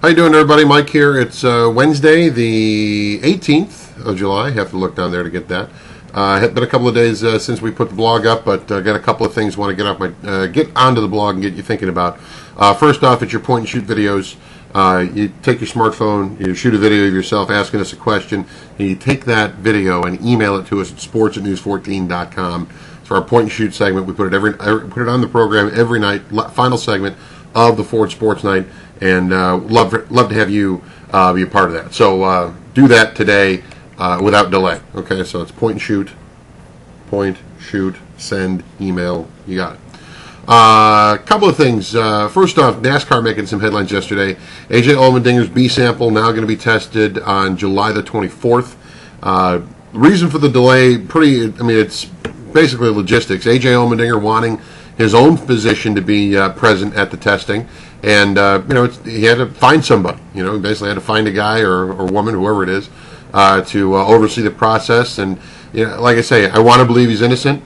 How you doing, everybody? Mike here. It's Wednesday, the 18th of July. I have to look down there to get that. It's been a couple of days since we put the blog up, but got a couple of things I want to get onto the blog and get you thinking about. First off, it's your point and shoot videos. You take your smartphone, you shoot a video of yourself asking us a question, and you take that video and email it to us at sports@news14.com. For our point and shoot segment, we put it on the program every night, final segment of the Ford Sports Night, and love to have you be a part of that. So do that today without delay. Okay, so it's point, shoot, send, email. You got it. A couple of things. First off, NASCAR making some headlines yesterday. A.J. Allmendinger's B sample now going to be tested on July the 24th. Reason for the delay, it's basically logistics. A.J. Allmendinger wanting his own physician to be present at the testing, and he had to find somebody. He basically had to find a guy or woman, whoever it is, to oversee the process. And like I say, I want to believe he's innocent.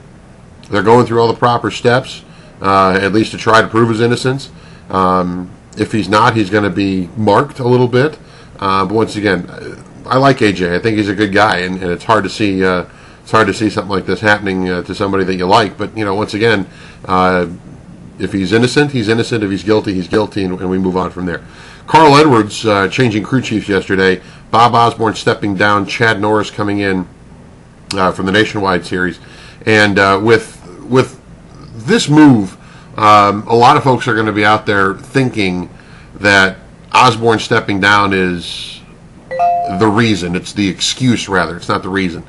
They're going through all the proper steps, at least to try to prove his innocence. If he's not, he's going to be marked a little bit. But once again, I like AJ. I think he's a good guy, and it's hard to see. It's hard to see something like this happening to somebody that you like. But once again, if he's innocent, he's innocent. If he's guilty, he's guilty, and we move on from there. Carl Edwards changing crew chiefs yesterday. Bob Osborne stepping down. Chad Norris coming in from the Nationwide Series, and with this move, a lot of folks are going to be out there thinking that Osborne stepping down is the reason. It's the excuse, rather. It's not the reason.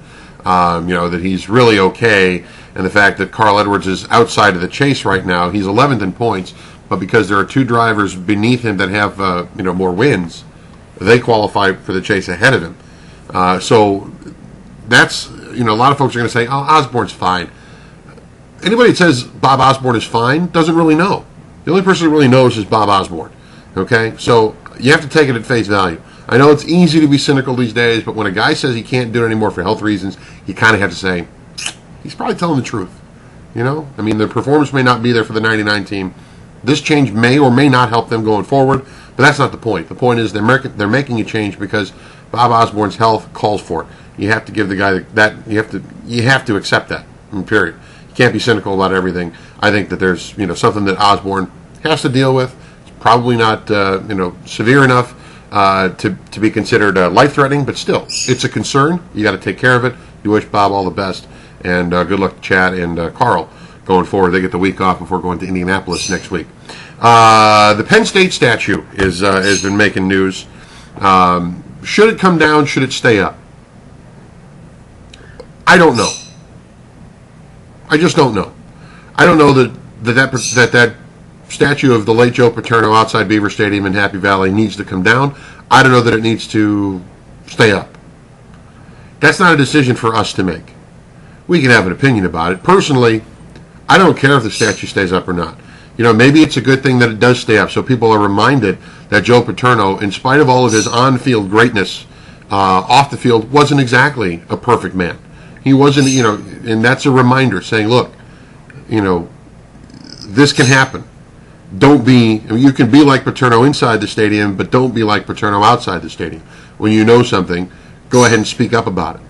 That he's really okay, and the fact that Carl Edwards is outside of the chase right now. He's 11th in points, but because there are two drivers beneath him that have more wins, they qualify for the chase ahead of him. So that's a lot of folks are going to say, "Oh, Osborne's fine." Anybody that says Bob Osborne is fine doesn't really know. The only person who really knows is Bob Osborne. Okay, so you have to take it at face value. I know it's easy to be cynical these days, but when a guy says he can't do it anymore for health reasons, you kind of have to say, he's probably telling the truth. The performance may not be there for the 99 team. This change may or may not help them going forward, but that's not the point. The point is they're making a change because Bob Osborne's health calls for it. You have to give the guy that. You have to accept that. Period. You can't be cynical about everything. I think that there's something that Osborne has to deal with. It's probably not severe enough to be considered life-threatening, but still, it's a concern. You got to take care of it. You wish Bob all the best, and good luck to Chad and Carl going forward. They get the week off before going to Indianapolis next week. The Penn State statue has been making news. Should it come down? Should it stay up? I don't know. I just don't know. I don't know that statue of the late Joe Paterno outside Beaver Stadium in Happy Valley needs to come down. I don't know that it needs to stay up. That's not a decision for us to make. We can have an opinion about it. Personally, I don't care if the statue stays up or not. Maybe it's a good thing that it does stay up so people are reminded that Joe Paterno, in spite of all of his on-field greatness, off the field, wasn't exactly a perfect man. He wasn't, and that's a reminder saying, look, this can happen. You can be like Paterno inside the stadium, but don't be like Paterno outside the stadium. When you know something, go ahead and speak up about it.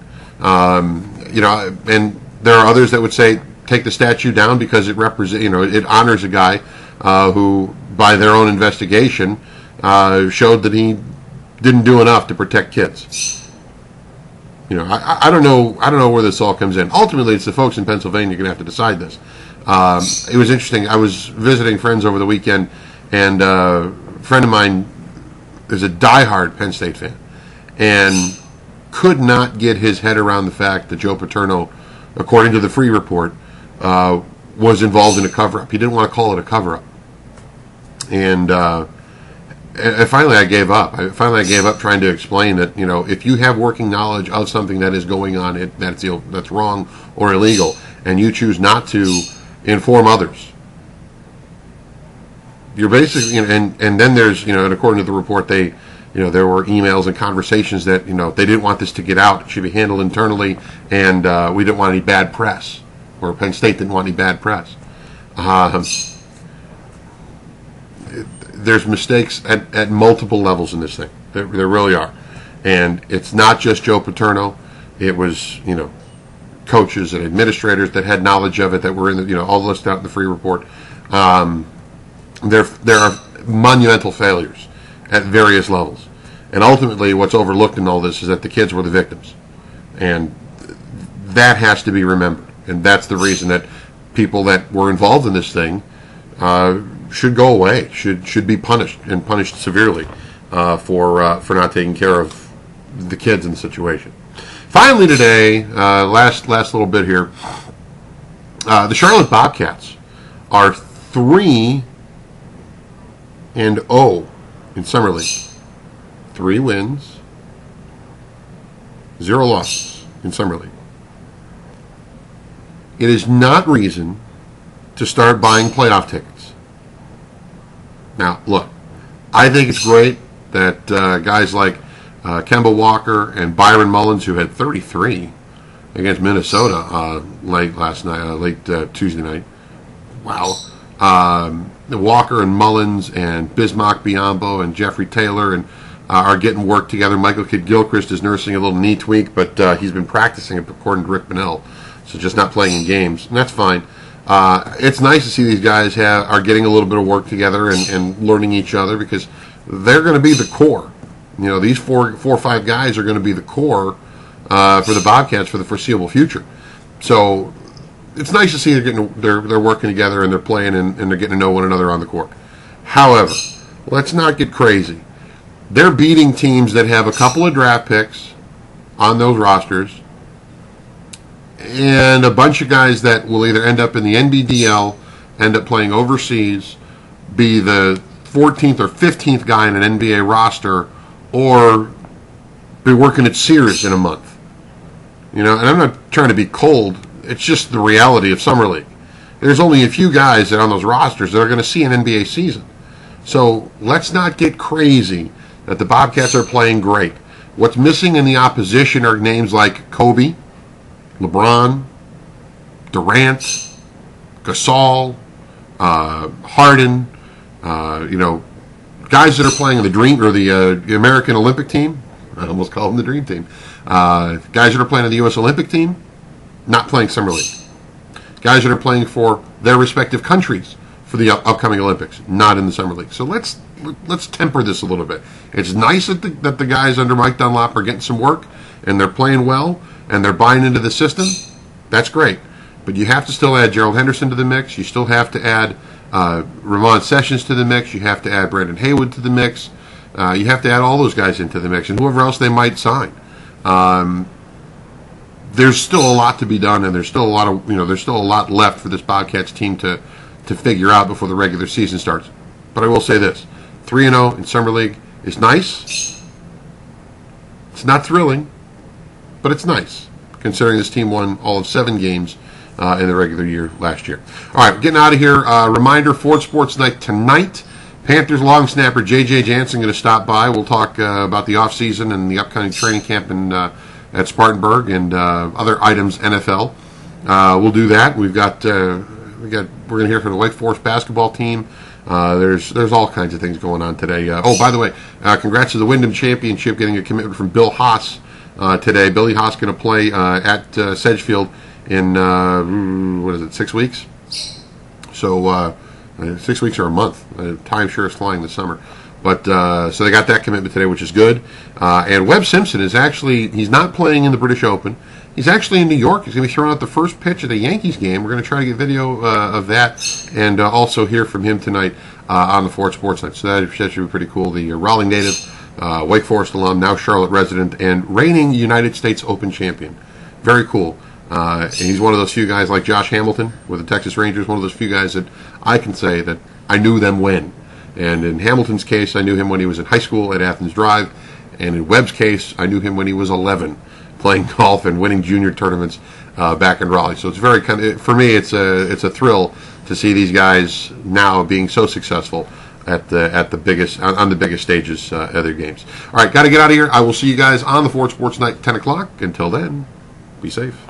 And there are others that would say take the statue down because it it honors a guy who, by their own investigation, showed that he didn't do enough to protect kids. I don't know where this all comes in. Ultimately, it's the folks in Pennsylvania going to have to decide this. It was interesting. I was visiting friends over the weekend, and a friend of mine is a diehard Penn State fan and could not get his head around the fact that Joe Paterno, according to the Free Report, was involved in a cover-up. He didn't want to call it a cover-up. And finally I gave up. I gave up trying to explain that, if you have working knowledge of something that is going on, that's wrong or illegal, and you choose not to inform others, you're basically, and then there's, and according to the report, there were emails and conversations that, they didn't want this to get out. It should be handled internally, and we didn't want any bad press, or Penn State didn't want any bad press. there's mistakes at multiple levels in this thing. There really are. And it's not just Joe Paterno. It was, coaches and administrators that had knowledge of it that were in the, all listed out in the free report. There are monumental failures at various levels. And ultimately, what's overlooked in all this is that the kids were the victims. And that has to be remembered. And that's the reason that people that were involved in this thing should go away, should be punished, and punished severely for not taking care of the kids in the situation. Finally today, last little bit here, the Charlotte Bobcats are 3-0 in Summer League. 3 wins, 0 losses in Summer League. It is not reason to start buying playoff tickets. Now, look, I think it's great that guys like Kemba Walker and Byron Mullins, who had 33 against Minnesota late Tuesday night. Wow. Walker and Mullins and Bismack Biyombo and Jeffrey Taylor and are getting work together. Michael Kidd-Gilchrist is nursing a little knee tweak, but he's been practicing, according to Rick Bonnell, so just not playing in games, and that's fine. It's nice to see these guys are getting a little bit of work together and learning each other, because they're going to be the core. These four or five guys are going to be the core for the Bobcats for the foreseeable future. So it's nice to see they're working together and they're playing and they're getting to know one another on the court. However, let's not get crazy. They're beating teams that have a couple of draft picks on those rosters and a bunch of guys that will either end up in the NBDL, end up playing overseas, be the 14th or 15th guy in an NBA roster, or be working at Sears in a month. And I'm not trying to be cold. It's just the reality of Summer League. There's only a few guys that on those rosters that are going to see an NBA season. So let's not get crazy that the Bobcats are playing great. What's missing in the opposition are names like Kobe, LeBron, Durant, Gasol, Harden, guys that are playing in the Dream or the American Olympic team. I almost call them the Dream Team. Guys that are playing on the U.S. Olympic team, not playing Summer League. Guys that are playing for their respective countries for the upcoming Olympics, not in the Summer League. So let's temper this a little bit. It's nice that the guys under Mike Dunlop are getting some work and they're playing well and they're buying into the system. That's great. But you have to still add Gerald Henderson to the mix. You still have to add Ramon Sessions to the mix. You have to add Brandon Haywood to the mix. You have to add all those guys into the mix and whoever else they might sign. There's still a lot to be done, and there's still a lot left for this Bobcats team to figure out before the regular season starts. But I will say this: 3-0 in Summer League is nice. It's not thrilling, but it's nice, considering this team won all of 7 games in the regular year last year. All right, getting out of here. Reminder, Ford Sports Night tonight. Panthers long snapper J.J. Jansen going to stop by. We'll talk about the offseason and the upcoming training camp at Spartanburg and other items NFL. We'll do that. We're going to hear from the Wake Forest basketball team. There's all kinds of things going on today. By the way, congrats to the Wyndham Championship getting a commitment from Bill Haas today. Billy Haas going to play at Sedgefield in 6 weeks? So 6 weeks or a month. Time sure is flying this summer. But so they got that commitment today, which is good. And Webb Simpson he's not playing in the British Open. He's actually in New York. He's going to be throwing out the first pitch at a Yankees game. We're going to try to get video of that and also hear from him tonight on the Ford Sports Night. So that should be pretty cool. The Raleigh native, Wake Forest alum, now Charlotte resident, and reigning United States Open champion. Very cool. And he's one of those few guys like Josh Hamilton with the Texas Rangers, one of those few guys that I can say that I knew them when. And in Hamilton's case, I knew him when he was in high school at Athens Drive. And in Webb's case, I knew him when he was 11, playing golf and winning junior tournaments back in Raleigh. So it's for me, it's a thrill to see these guys now being so successful at the biggest stages of their games. All right, got to get out of here. I will see you guys on the Ford Sports Night, 10 o'clock. Until then, be safe.